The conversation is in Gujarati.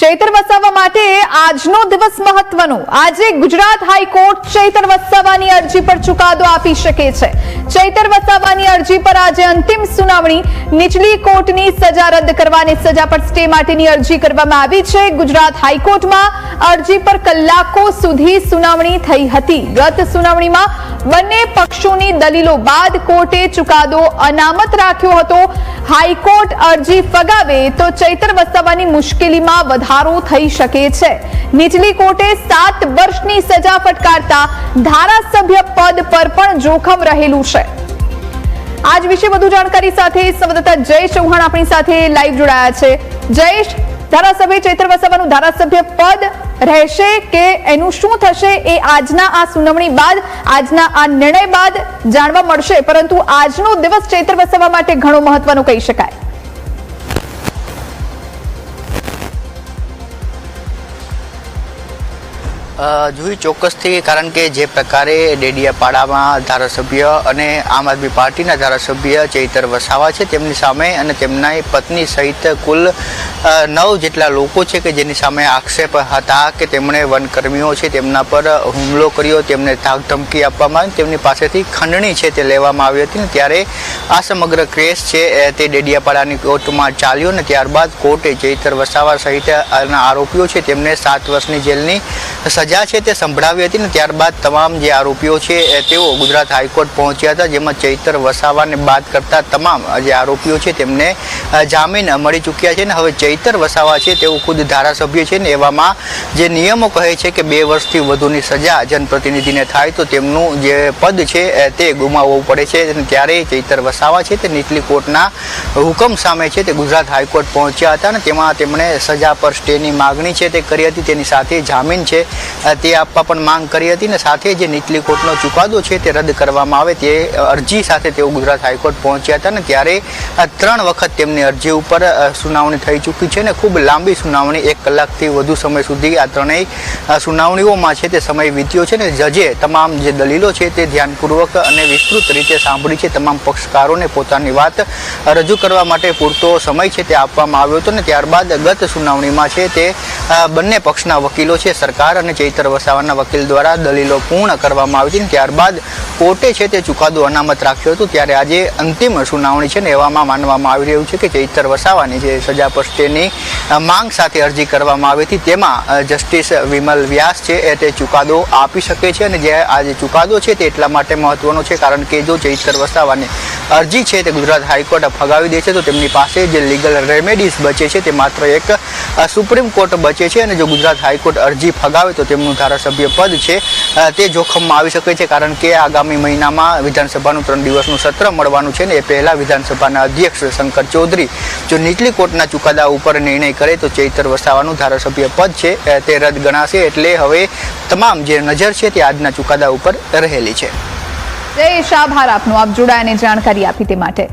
ચૈતર વસાવા માટે આજનો દિવસ મહત્વનો। આજે ગુજરાત હાઈકોર્ટ ચૈતર વસાવાની અરજી પર ચુકાદો આપી શકે છે। ચૈતર વસાવાની અરજી પર આજે અંતિમ સુનાવણી। નીચલી કોર્ટની સજા રદ કરવાની સજા પર સ્ટે માટેની અરજી કરવામાં આવી છે। ગુજરાત હાઈકોર્ટમાં અરજી પર કલાકો સુધી સુનાવણી થઈ હતી। ગત સુનાવણીમાં બંને પક્ષોની દલીલો બાદ કોર્ટે ચુકાદો અનામત રાખ્યો હતો। હાઈકોર્ટ અરજી ફગાવે તો ચૈતર વસાવાની મુશ્કેલીમાં વધારો થઈ શકે છે। નીચલી કોર્ટે 7 વર્ષની સજા ફટકારતા ધારાસભ્ય પદ પર પણ જોખમ રહેલું છે। આજ વિશે વધુ જાણકારી સાથે સંવાદદાતા જયેશ ચૌહાણ આપણી સાથે લાઈવ જોડાયા છે। જયેશ, ધારાસભ્ય ચૈતર વસાવાનું ધારાસભ્ય પદ રહેશે કે એનું શું થશે એ આજના આ સુનાવણી બાદ, આજના આ નિર્ણય બાદ જાણવા મળશે, પરંતુ આજનો દિવસ ચૈતર વસાવા માટે ઘણો મહત્વનો કહી શકાય। જુઈ ચોક્કસથી, કારણ કે જે પ્રકારે ડેડિયાપાડામાં ધારાસભ્ય અને આમ આદમી પાર્ટીના ધારાસભ્ય ચૈતર વસાવા છે તેમની સામે અને તેમના પત્ની સહિત કુલ 9 જેટલા લોકો છે કે જેની સામે આક્ષેપ હતા કે તેમણે વનકર્મીઓ છે તેમના પર હુમલો કર્યો, તેમને ધાક ધમકી આપવામાં આવી, તેમની પાસેથી ખંડણી છે તે લેવામાં આવી હતી ને ત્યારે આ સમગ્ર કેસ છે તે ડેડિયાપાડાની કોર્ટમાં ચાલ્યો ને ત્યારબાદ કોર્ટે ચૈતર વસાવા સહિત આરોપીઓ છે તેમને 7 વર્ષની જેલની સજા છે તે સંભળાવી હતી ને ત્યારબાદ તમામ જે આરોપીઓ છે તેઓ ગુજરાત હાઈકોર્ટ પહોંચ્યા હતા, જેમાં ચૈતર વસાવાને બાદ કરતા તમામ જે આરોપીઓ છે તેમને જામીન મળી ચૂક્યા છે ને હવે ચૈતર વસાવા છે તેઓ ખુદ ધારાસભ્ય છે ને એવામાં જે નિયમો કહે છે કે 2 વર્ષથી વધુની સજા જનપ્રતિનિધિને થાય તો તેમનું જે પદ છે તે ગુમાવવું પડે છે। ત્યારે ચૈતર વસાવા છે તે નીચલી કોર્ટના હુકમ સામે છે તે ગુજરાત હાઈકોર્ટ પહોંચ્યા હતા ને તેમાં તેમણે સજા પર સ્ટેની માગણી છે તે કરી હતી, તેની સાથે જામીન છે તે આપવા પણ માંગ કરી હતી ને સાથે જે નીચલી કોર્ટનો ચુકાદો છે તે રદ કરવામાં આવે તે અરજી સાથે તેઓ ગુજરાત હાઈકોર્ટ પહોંચ્યા હતા ને ત્યારે 3 વખત તેમની અરજી ઉપર સુનાવણી થઈ ચૂકી છે ને ખૂબ લાંબી સુનાવણી, 1 કલાકથી વધુ સમય સુધી આ ત્રણેય સુનાવણીઓમાં છે તે સમય વીત્યો છે ને જજે તમામ જે દલીલો છે તે ધ્યાનપૂર્વક અને વિસ્તૃત રીતે સાંભળી છે। તમામ પક્ષકારોને પોતાની વાત રજૂ કરવા માટે પૂરતો સમય છે તે આપવામાં આવ્યો હતો ને ત્યારબાદ ગત સુનાવણીમાં છે તે બંને પક્ષના વકીલો છે, સરકાર અને ચૈતર વસાવાના વકીલ દ્વારા દલીલો પૂર્ણ કરવામાં આવી હતી ત્યારબાદ કોર્ટે છે તે ચુકાદો અનામત રાખ્યો હતો। ત્યારે આજે અંતિમ સુનાવણી છે ને એવામાં માનવામાં આવી રહ્યું છે કે ચૈતર વસાવાની જે સજા પર સ્ટેની માંગ સાથે અરજી કરવામાં આવી હતી તેમાં જસ્ટિસ વિમલ વ્યાસ છે તે ચુકાદો આપી શકે છે અને જે આ જે ચુકાદો છે તે એટલા માટે મહત્વનો છે કારણ કે જો ચૈતર વસાવાની અરજી છે તે ગુજરાત હાઈકોર્ટ ફગાવી દે છે તો તેમની પાસે જે લીગલ રેમેડીઝ બચે છે તે માત્ર એક સુપ્રીમ કોર્ટ બચે છે અને જો ગુજરાત હાઈકોર્ટ અરજી ફગાવે તો તેમનું ધારાસભ્ય પદ છે તે જોખમમાં આવી શકે છે કારણ કે આગામી મહિનામાં વિધાનસભાનું 3 દિવસનું સત્ર મળવાનું છે ને એ પહેલા વિધાનસભાના અધ્યક્ષ શંકર ચૌધરી જો નીચલી કોર્ટના ચુકાદા ઉપર નિર્ણય કરે તો ચૈતર વસાવાનું ધારાસભ્ય પદ છે તે રદ ગણાશે। એટલે હવે તમામ જે નજર છે તે આજના ચુકાદા ઉપર રહેલી છે। જયેશ, આભાર આપનો, આપ જોડાયાને જાણકારી આપી તે માટે।